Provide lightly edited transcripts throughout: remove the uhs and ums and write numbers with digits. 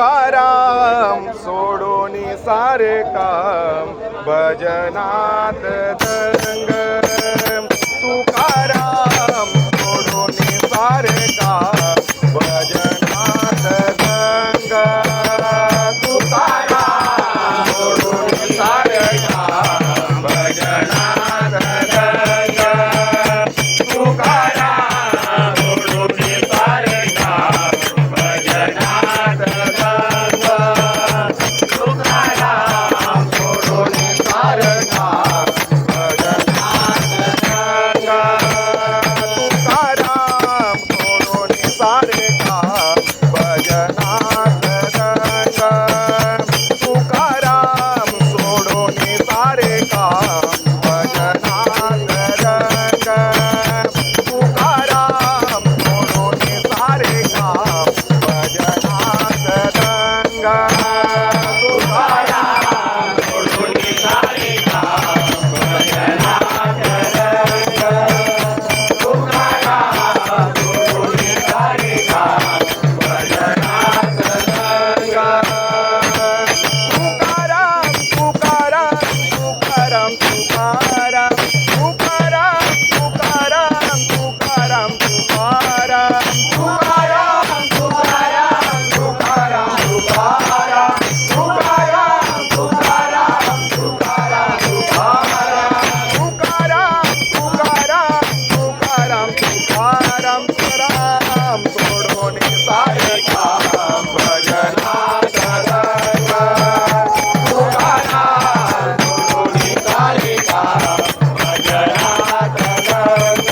तुकाराम सोडून सारे काम भजनात दंग तुकाराम सोडून सारे काम भजनात दंग तुकाराम सोडून सारे काम भजनात दंग तुकाराम सोडून सारे काम भजनात दंग तुकाराम सोडून सारे काम भजनात दंग तुकाराम सोडून सारे काम भजनात दंग तुकाराम सोडून सारे काम भजनात दंग तुकाराम सोडून सारे काम भजनात दंग तुकाराम सोडून सारे काम भजनात दंग तुकाराम सोडून सारे काम भजनात दंग तुकाराम तुकाराम तुकाराम तुकाराम तुकाराम तुकाराम तुकाराम तुकाराम तुकाराम तुकाराम तुकाराम तुकाराम तुकाराम तुकाराम तुकाराम तुकाराम तुकाराम तुकाराम तुकाराम सोडून सारे काम भजनात दंग तुकाराम सोडून सारे काम भजनात दंग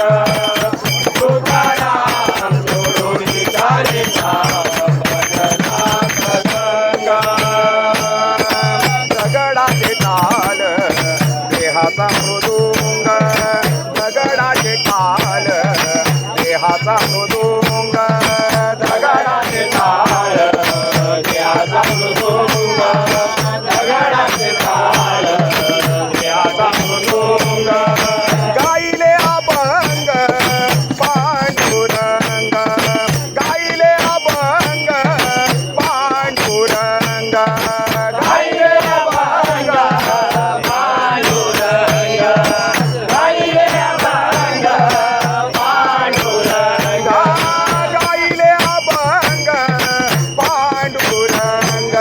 तुकाराम सोडून सारे काम भजनात दंग दगडाचे टाळ देहाचा मृदुंग दगडाचे टाळ देहाचा मृदुंग दगडाचे टाळ देहाचा मृदुंग दगडाचे टाळ देहाचा मृदुंग गाईले अभंग पांडुरंग गाईले अभंग पांडुरंग गाईले अभंग पांडुरंग गाईले अभंग पांडुरंग गाईले अभंग पांडुरंग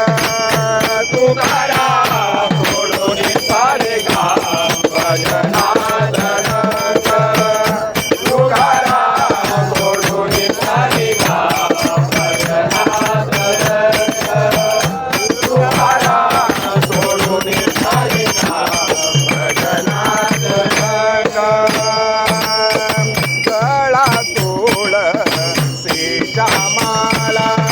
तुकाराम सोडून सारे काम भजनात दंग तुकाराम सोडून सारे काम भजनात दंग तुकाराम सोडून सारे काम भजनात दंग गळा तोळ सेच्या माला